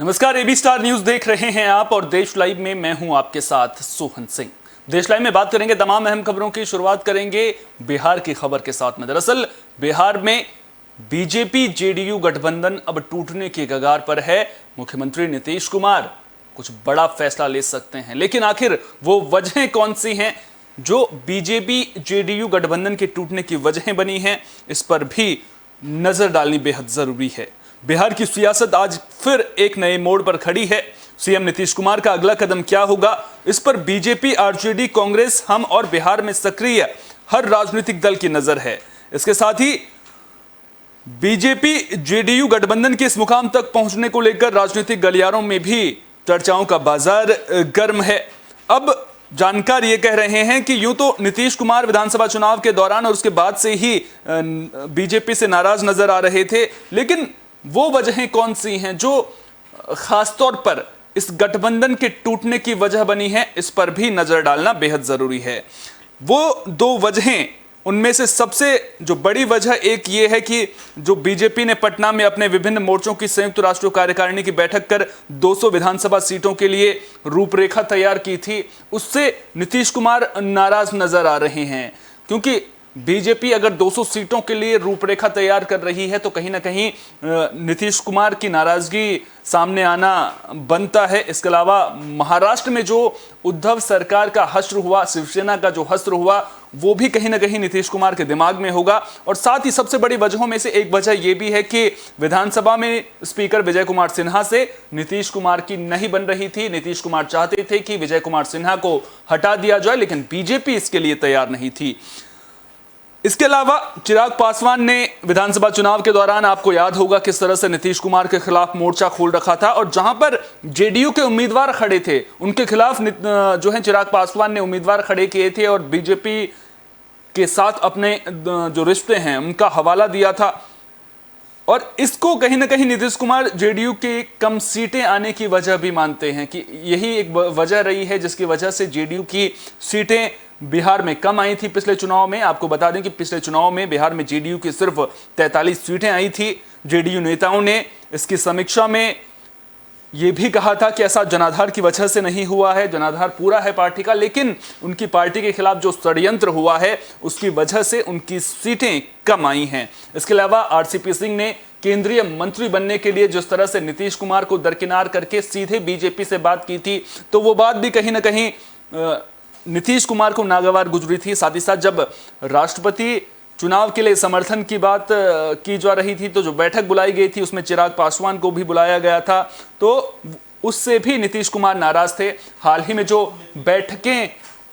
नमस्कार, AB star news देख रहे हैं आप और देश लाइव में मैं हूं आपके साथ सोहन सिंह। देश लाइव में बात करेंगे तमाम अहम खबरों की। शुरुआत करेंगे बिहार की खबर के साथ में। दरअसल बिहार में बीजेपी जेडीयू गठबंधन अब टूटने की कगार पर है। मुख्यमंत्री नीतीश कुमार कुछ बड़ा फैसला ले सकते हैं, लेकिन आखिर वो वजहें कौन सी हैं जो बीजेपी जेडीयू गठबंधन के टूटने की वजहें बनी हैं, इस पर भी नजर डालनी बेहद जरूरी है। बिहार की सियासत आज फिर एक नए मोड़ पर खड़ी है। सीएम नीतीश कुमार का अगला कदम क्या होगा, इस पर बीजेपी, आरजेडी, कांग्रेस, हम और बिहार में सक्रिय हर राजनीतिक दल की नजर है। इसके साथ ही बीजेपी जेडीयू गठबंधन के इस मुकाम तक पहुंचने को लेकर राजनीतिक गलियारों में भी चर्चाओं का बाजार गर्म है। अब जानकार ये कह रहे हैं कि यूं तो नीतीश कुमार विधानसभा चुनाव के दौरान और उसके बाद से ही बीजेपी से नाराज नजर आ रहे थे, लेकिन वो वजहें कौन सी हैं जो खासतौर पर इस गठबंधन के टूटने की वजह बनी है, इस पर भी नजर डालना बेहद जरूरी है। वो दो वजहें, उनमें से सबसे जो बड़ी वजह एक ये है कि जो बीजेपी ने पटना में अपने विभिन्न मोर्चों की संयुक्त राष्ट्रीय कार्यकारिणी की बैठक कर 200 विधानसभा सीटों के लिए रूपरेखा तैयार की थी, उससे नीतीश कुमार नाराज नजर आ रहे हैं। क्योंकि बीजेपी अगर 200 सीटों के लिए रूपरेखा तैयार कर रही है तो कहीं ना कहीं नीतीश कुमार की नाराजगी सामने आना बनता है। इसके अलावा महाराष्ट्र में जो उद्धव सरकार का हश्र हुआ, शिवसेना का जो हश्र हुआ, वो भी कहीं ना कहीं नीतीश कुमार के दिमाग में होगा। और साथ ही सबसे बड़ी वजहों में से एक वजह यह भी है कि विधानसभा में स्पीकर विजय कुमार सिन्हा से नीतीश कुमार की नहीं बन रही थी। नीतीश कुमार चाहते थे कि विजय कुमार सिन्हा को हटा दिया जाए, लेकिन बीजेपी इसके लिए तैयार नहीं थी। इसके अलावा चिराग पासवान ने विधानसभा चुनाव के दौरान, आपको याद होगा, किस तरह से नीतीश कुमार के खिलाफ मोर्चा खोल रखा था, और जहां पर जेडीयू के उम्मीदवार खड़े थे उनके खिलाफ जो है चिराग पासवान ने उम्मीदवार खड़े किए थे और बीजेपी के साथ अपने जो रिश्ते हैं उनका हवाला दिया था। और इसको कहीं ना कहीं नीतीश कुमार जेडीयू के कम सीटें आने की वजह भी मानते हैं कि यही एक वजह रही है जिसकी वजह से जेडीयू की सीटें बिहार में कम आई थी पिछले चुनाव में। आपको बता दें कि पिछले चुनाव में बिहार में जेडीयू की सिर्फ 43 सीटें आई थी। जेडीयू नेताओं ने इसकी समीक्षा में यह भी कहा था कि ऐसा जनाधार की वजह से नहीं हुआ है, जनाधार पूरा है पार्टी का, लेकिन उनकी पार्टी के खिलाफ जो षड्यंत्र हुआ है उसकी वजह से उनकी सीटें कम आई हैं। इसके अलावा आरसीपी सिंह ने केंद्रीय मंत्री बनने के लिए जिस तरह से नीतीश कुमार को दरकिनार करके सीधे बीजेपी से बात की थी, तो वो बात भी कहीं ना कहीं नीतीश कुमार को नागवार गुजरी थी। साथ ही साथ जब राष्ट्रपति चुनाव के लिए समर्थन की बात की जा रही थी, तो जो बैठक बुलाई गई थी उसमें चिराग पासवान को भी बुलाया गया था, तो उससे भी नीतीश कुमार नाराज थे। हाल ही में जो बैठकें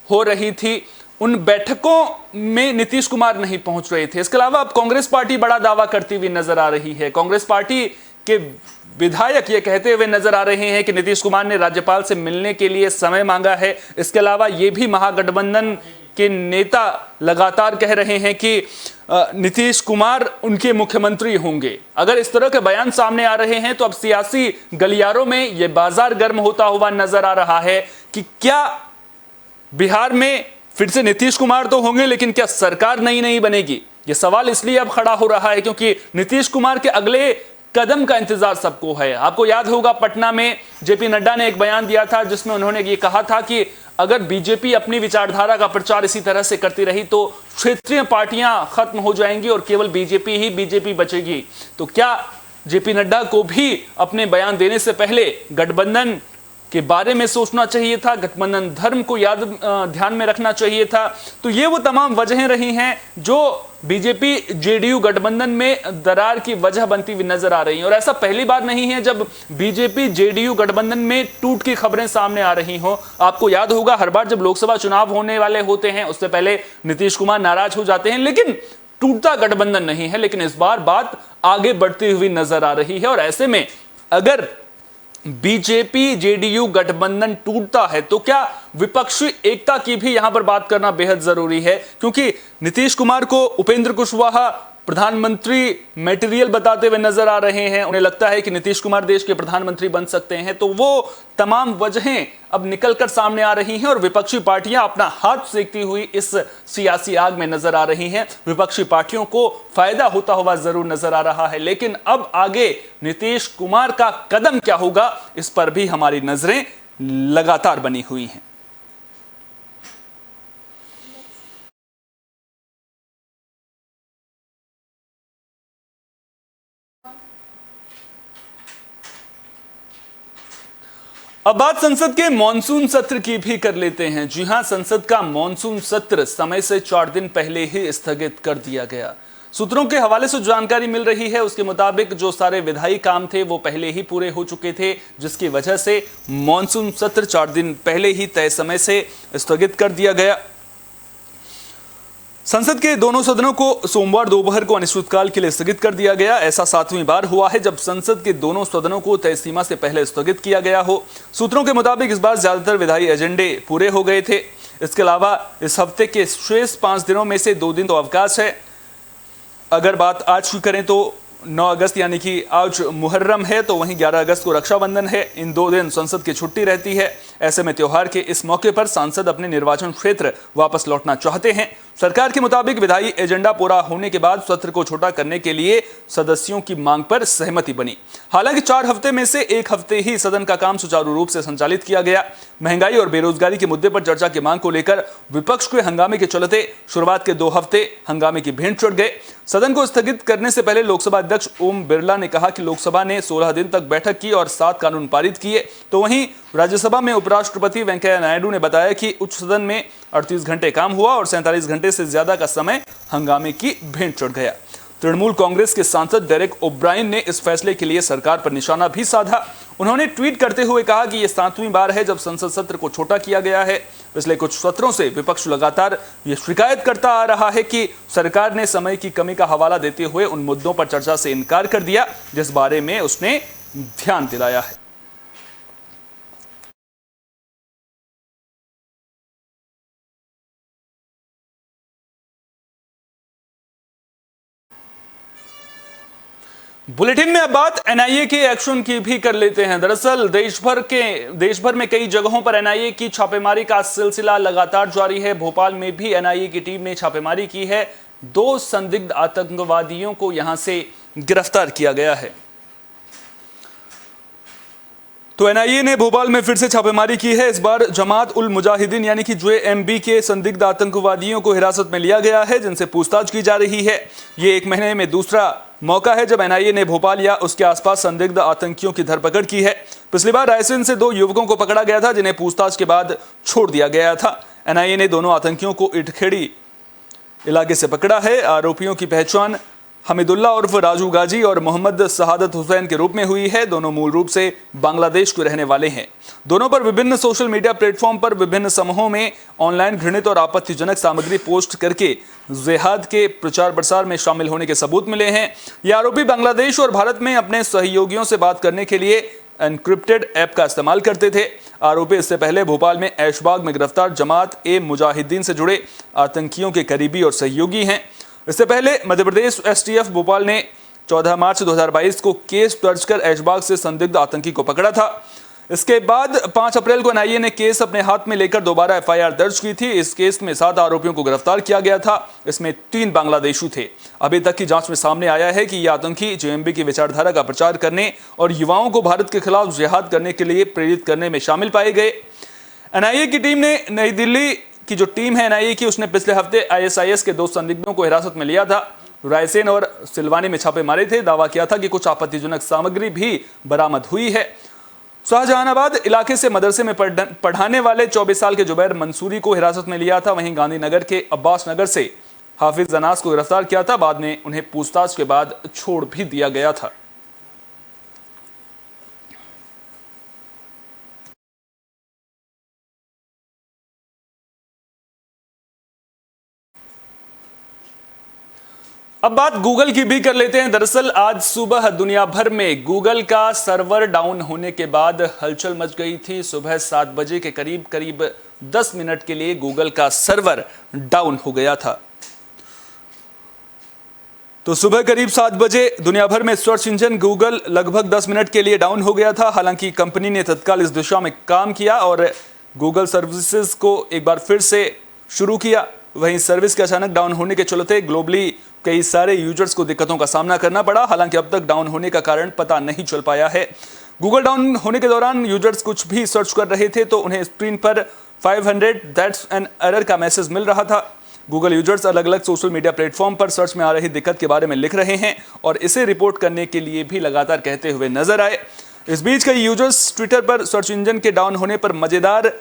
हो रही थी उन बैठकों में नीतीश कुमार नहीं पहुंच रहे थे। इसके अलावा अब कांग्रेस पार्टी बड़ा दावा करती हुई नजर आ रही है। कांग्रेस पार्टी के विधायक ये कहते हुए नजर आ रहे हैं कि नीतीश कुमार ने राज्यपाल से मिलने के लिए समय मांगा है। इसके अलावा ये भी महागठबंधन के नेता लगातार कह रहे हैं कि नीतीश कुमार उनके मुख्यमंत्री होंगे। अगर इस तरह के बयान सामने आ रहे हैं तो अब सियासी गलियारों में यह बाजार गर्म होता हुआ नजर आ रहा है कि क्या बिहार में फिर से नीतीश कुमार तो होंगे, लेकिन क्या सरकार नई नहीं बनेगी? यह सवाल इसलिए अब खड़ा हो रहा है क्योंकि नीतीश कुमार के अगले कदम का इंतजार सबको है। आपको याद होगा पटना में जेपी नड्डा ने एक बयान दिया था जिसमें उन्होंने ये कहा था कि अगर बीजेपी अपनी विचारधारा का प्रचार इसी तरह से करती रही तो क्षेत्रीय पार्टियां खत्म हो जाएंगी और केवल बीजेपी ही बीजेपी बचेगी। तो क्या जेपी नड्डा को भी अपने बयान देने से पहले गठबंधन के बारे में सोचना चाहिए था, गठबंधन धर्म को ध्यान में रखना चाहिए था? तो ये वो तमाम वजहें रही हैं जो बीजेपी जेडीयू गठबंधन में दरार की वजह बनती हुई नजर आ रही हैं। और ऐसा पहली बार नहीं है जब बीजेपी जेडीयू गठबंधन में टूट की खबरें सामने आ रही हो। आपको याद होगा हर बार जब लोकसभा चुनाव होने वाले होते हैं उससे पहले नीतीश कुमार नाराज हो जाते हैं, लेकिन टूटता गठबंधन नहीं है। लेकिन इस बार बात आगे बढ़ती हुई नजर आ रही है और ऐसे में अगर बीजेपी जेडीयू गठबंधन टूटता है तो क्या विपक्षी एकता की भी यहां पर बात करना बेहद जरूरी है, क्योंकि नीतीश कुमार को उपेंद्र कुशवाहा प्रधानमंत्री मटेरियल बताते हुए नजर आ रहे हैं। उन्हें लगता है कि नीतीश कुमार देश के प्रधानमंत्री बन सकते हैं, तो वो तमाम वजहें अब निकलकर सामने आ रही हैं और विपक्षी पार्टियां अपना हाथ सेकती हुई इस सियासी आग में नजर आ रही हैं। विपक्षी पार्टियों को फायदा होता हुआ जरूर नजर आ रहा है, लेकिन अब आगे नीतीश कुमार का कदम क्या होगा, इस पर भी हमारी नजरें लगातार बनी हुई हैं। अब बात संसद के मॉनसून सत्र की भी कर लेते हैं। जी हां, संसद का मॉनसून सत्र समय से 4 दिन पहले ही स्थगित कर दिया गया। सूत्रों के हवाले से जानकारी मिल रही है, उसके मुताबिक जो सारे विधायी काम थे वो पहले ही पूरे हो चुके थे, जिसकी वजह से मॉनसून सत्र 4 दिन पहले ही तय समय से स्थगित कर दिया गया। संसद के दोनों सदनों को सोमवार दोपहर को अनिश्चितकाल के लिए स्थगित कर दिया गया। ऐसा 7वीं बार हुआ है जब संसद के दोनों सदनों को तय सीमा से पहले स्थगित किया गया हो। सूत्रों के मुताबिक इस बार ज्यादातर विधायी एजेंडे पूरे हो गए थे। इसके अलावा इस हफ्ते के शेष 5 दिनों में से 2 दिन तो अवकाश है। अगर बात आज की करें तो 9 अगस्त यानी कि आज मुहर्रम है, तो वहीं 11 अगस्त को रक्षाबंधन है। इन 2 दिन संसद की छुट्टी रहती है। ऐसे में त्योहार के इस मौके पर सांसद अपने निर्वाचन क्षेत्र वापस लौटना चाहते हैं। सरकार के मुताबिक विधायी एजेंडा पूरा होने के बाद सत्र को छोटा करने के लिए सदस्यों की मांग पर सहमति बनी। हालांकि 4 हफ्ते में से 1 हफ्ते ही सदन का काम सुचारू रूप से संचालित किया गया। महंगाई और बेरोजगारी के मुद्दे पर चर्चा की मांग को लेकर विपक्ष के हंगामे के चलते शुरुआत के 2 हफ्ते हंगामे की भेंट चढ़ गए। सदन को स्थगित करने से पहले लोकसभा अध्यक्ष ओम बिरला ने कहा कि लोकसभा ने 16 दिन तक बैठक की और 7 कानून पारित किए। तो वहीं राज्यसभा में उपराष्ट्रपति वेंकैया नायडू ने बताया कि उच्च सदन में 38 घंटे काम हुआ और 47 घंटे से ज्यादा का समय हंगामे की भेंट चढ़ गया। तृणमूल कांग्रेस के सांसद डेरेक ओब्रायन ने इस फैसले के लिए सरकार पर निशाना भी साधा। उन्होंने ट्वीट करते हुए कहा कि यह 7वीं बार है जब संसद सत्र को छोटा किया गया है। पिछले कुछ सत्रों से विपक्ष लगातार ये शिकायत करता आ रहा है कि सरकार ने समय की कमी का हवाला देते हुए उन मुद्दों पर चर्चा से इनकार कर दिया जिस बारे में उसने ध्यान दिलाया है। बुलेटिन में अब बात एनआईए के एक्शन की भी कर लेते हैं। दरअसल देश भर में कई जगहों पर एनआईए की छापेमारी का सिलसिला लगातार जारी है। भोपाल में भी एनआईए की टीम ने छापेमारी की है। 2 संदिग्ध आतंकवादियों को यहां से गिरफ्तार किया गया है। तो एनआईए ने भोपाल में फिर से छापेमारी की है। इस बार जमात उल मुजाहिदीन यानी कि जेएमबी के संदिग्ध आतंकवादियों को हिरासत में लिया गया है, जिनसे पूछताछ की जा रही है। ये 1 महीने में दूसरा मौका है जब एनआईए ने भोपाल या उसके आसपास संदिग्ध आतंकियों की धरपकड़ की है। पिछली बार रायसेन से 2 युवकों को पकड़ा गया था, जिन्हें पूछताछ के बाद छोड़ दिया गया था। एनआईए ने दोनों आतंकियों को इटखेड़ी इलाके से पकड़ा है। आरोपियों की पहचान हमीदुल्ला उर्फ राजू गाजी और मोहम्मद शहादत हुसैन के रूप में हुई है। दोनों मूल रूप से बांग्लादेश के रहने वाले हैं। दोनों पर विभिन्न सोशल मीडिया प्लेटफॉर्म पर विभिन्न समूहों में ऑनलाइन घृणित और आपत्तिजनक सामग्री पोस्ट करके जिहाद के प्रचार प्रसार में शामिल होने के सबूत मिले हैं। ये आरोपी बांग्लादेश और भारत में अपने सहयोगियों से बात करने के लिए एनक्रिप्टेड ऐप का इस्तेमाल करते थे। आरोपी इससे पहले भोपाल में ऐशबाग में गिरफ्तार जमात ए मुजाहिदीन से जुड़े आतंकियों के करीबी और सहयोगी हैं। इससे पहले मध्य प्रदेश एसटीएफ भोपाल ने 14 मार्च 2022 को केस दर्ज कर ऐशबाग से संदिग्ध आतंकी को पकड़ा था। इसके बाद 5 अप्रैल को एनआईए ने केस अपने हाथ में लेकर दोबारा एफआईआर दर्ज की थी। इस केस में 7 आरोपियों को गिरफ्तार किया गया था। इसमें 3 बांग्लादेशी थे। अभी तक की जांच में सामने आया है कि ये आतंकी जेएमबी की विचारधारा का प्रचार करने और युवाओं को भारत के खिलाफ जिहाद करने के लिए प्रेरित करने में शामिल पाए गए। एनआईए की टीम ने नई दिल्ली की जो टीम है एनआईए की, उसने पिछले हफ्ते आईएसआईएस के 2 संदिग्धों को हिरासत में लिया था। रायसेन और सिलवानी में छापे मारे थे। दावा किया था कि कुछ आपत्तिजनक सामग्री भी बरामद हुई है। शाहजहानाबाद इलाके से मदरसे में पढ़ाने वाले 24 साल के जुबैर मंसूरी को हिरासत में लिया था। वहीं गांधीनगर के अब्बास नगर से हाफिज अनास को गिरफ्तार किया था। बाद में उन्हें पूछताछ के बाद छोड़ भी दिया गया था। अब बात गूगल की भी कर लेते हैं। दरअसल आज सुबह दुनिया भर में गूगल का सर्वर डाउन होने के बाद हलचल मच गई थी। सुबह 7 बजे के करीब 10 मिनट के लिए गूगल का सर्वर डाउन हो गया था। तो सुबह करीब 7 बजे दुनिया भर में सर्च इंजन गूगल लगभग 10 मिनट के लिए डाउन हो गया था। हालांकि कंपनी ने तत्काल इस दिशा में काम किया और गूगल सर्विसेज को एक बार फिर से शुरू किया। वहीं सर्विस के अचानक डाउन होने के चलते ग्लोबली कई सारे यूजर्स को दिक्कतों का सामना करना पड़ा। हालांकि अब तक डाउन होने का कारण पता नहीं चल पाया है। गूगल डाउन होने के दौरान यूजर्स कुछ भी सर्च कर रहे थे तो उन्हें स्क्रीन पर 500 दैट्स एन एरर का मैसेज मिल रहा था। गूगल यूजर्स अलग अलग सोशल मीडिया प्लेटफॉर्म पर सर्च में आ रही दिक्कत के बारे में लिख रहे हैं और इसे रिपोर्ट करने के लिए भी लगातार कहते हुए नजर आए। इस बीच कई यूजर्स ट्विटर पर सर्च इंजन के डाउन होने पर मजेदार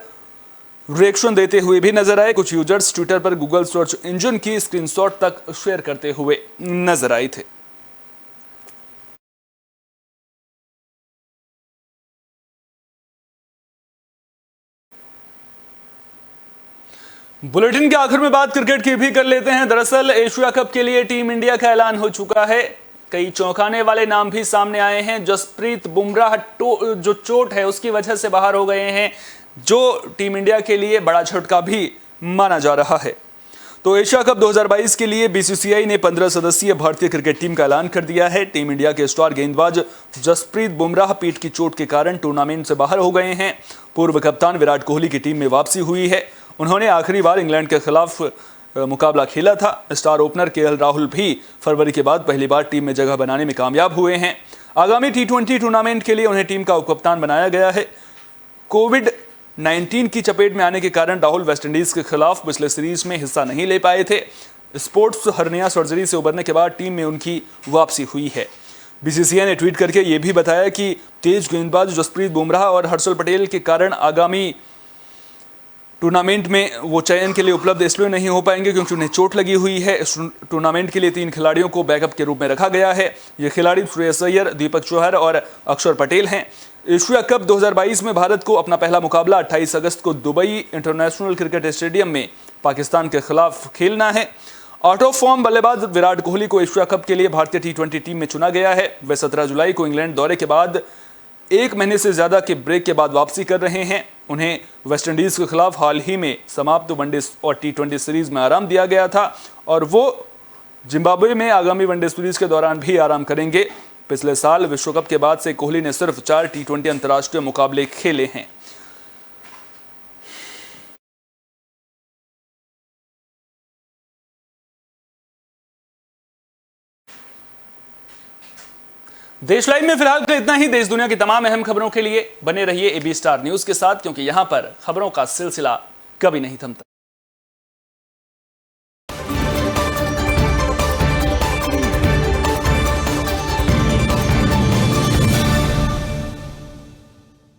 रिएक्शन देते हुए भी नजर आए। कुछ यूजर्स ट्विटर पर गूगल सर्च इंजन की स्क्रीनशॉट तक शेयर करते हुए नजर आए थे। बुलेटिन के आखिर में बात क्रिकेट की भी कर लेते हैं। दरअसल एशिया कप के लिए टीम इंडिया का ऐलान हो चुका है। कई चौंकाने वाले नाम भी सामने आए हैं। जसप्रीत बुमराह जो चोट है उसकी वजह से बाहर हो गए हैं, जो टीम इंडिया के लिए बड़ा झटका भी माना जा रहा है। तो एशिया कप 2022 के लिए बीसीसीआई ने 15 सदस्यीय भारतीय क्रिकेट टीम का ऐलान कर दिया है। टीम इंडिया के स्टार गेंदबाज जसप्रीत बुमराह पीठ की चोट के कारण टूर्नामेंट से बाहर हो गए हैं। पूर्व कप्तान विराट कोहली की टीम में वापसी हुई है। उन्होंने आखिरी बार इंग्लैंड के खिलाफ मुकाबला खेला था। स्टार ओपनर केएल राहुल भी फरवरी के बाद पहली बार टीम में जगह बनाने में कामयाब हुए हैं। आगामी टी20 टूर्नामेंट के लिए उन्हें टीम का उपकप्तान बनाया गया है। कोविड-19 की चपेट में आने के कारण राहुल वेस्टइंडीज के खिलाफ पिछले सीरीज में हिस्सा नहीं ले पाए थे। स्पोर्ट्स हर्निया सर्जरी से उबरने के बाद टीम में उनकी वापसी हुई है। बीसीसीआई ने ट्वीट करके ये भी बताया कि तेज गेंदबाज जसप्रीत बुमराह और हर्षल पटेल के कारण आगामी टूर्नामेंट में वो चयन के लिए उपलब्ध इसलिए नहीं हो पाएंगे क्योंकि उन्हें चोट लगी हुई है। इस टूर्नामेंट के लिए 3 खिलाड़ियों को बैकअप के रूप में रखा गया है। ये खिलाड़ी श्रेयस अय्यर, दीपक चोहर और अक्षर पटेल हैं। एशिया कप 2022 में भारत को अपना पहला मुकाबला 28 अगस्त को दुबई इंटरनेशनल क्रिकेट स्टेडियम में पाकिस्तान के खिलाफ खेलना है। आउट ऑफ फॉर्म बल्लेबाज विराट कोहली को एशिया कप के लिए भारतीय टी20 टीम में चुना गया है। वे 17 जुलाई को इंग्लैंड दौरे के बाद 1 महीने से ज्यादा के ब्रेक के बाद वापसी कर रहे हैं। उन्हें वेस्टइंडीज के खिलाफ हाल ही में समाप्त वनडे और टी20 सीरीज में आराम दिया गया था और वो जिम्बाब्वे में आगामी वनडे सीरीज के दौरान भी आराम करेंगे। पिछले साल विश्व कप के बाद से कोहली ने सिर्फ 4 टी20 अंतर्राष्ट्रीय मुकाबले खेले हैं। देश लाइव में फिलहाल तो इतना ही। देश दुनिया की तमाम अहम खबरों के लिए बने रहिए एबी स्टार न्यूज के साथ, क्योंकि यहां पर खबरों का सिलसिला कभी नहीं थमता।